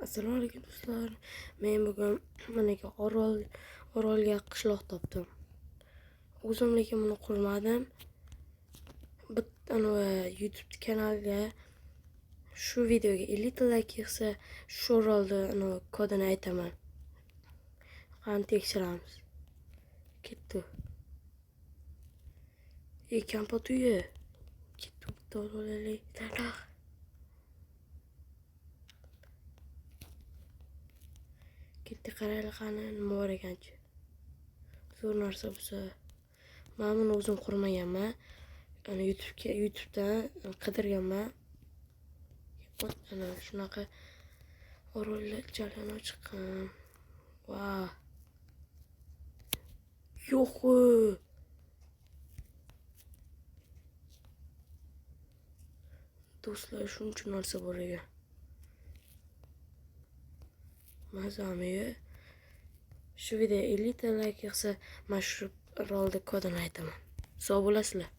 Assalomu alaykum do'stlar. Men bugun mana Orolga qishloq topdim. O'zim lekin buni qurmadim. YouTube kanaliga shu videoga 50 ta like kelsa, shu Orolni kodini aytaman. Qani tekshiramiz. Ketdi. Kompot uyi. Ketdi to'g'rilaylar. Ketdi qaraylar qani nima bor ekanchi. Zo'r narsa bo'lsa. Men buni o'zim qurmaganman. YouTubedan qidirganman. Ana shunaqa orollar jarayoni chiqqan. Vau. Yo'q. Do'stlar, shuncha narsa bor ekan. Mazami. Shu video 50 ta like kelsa, men shu Orolni kodini aytaman. Sog' bo'lasizlar.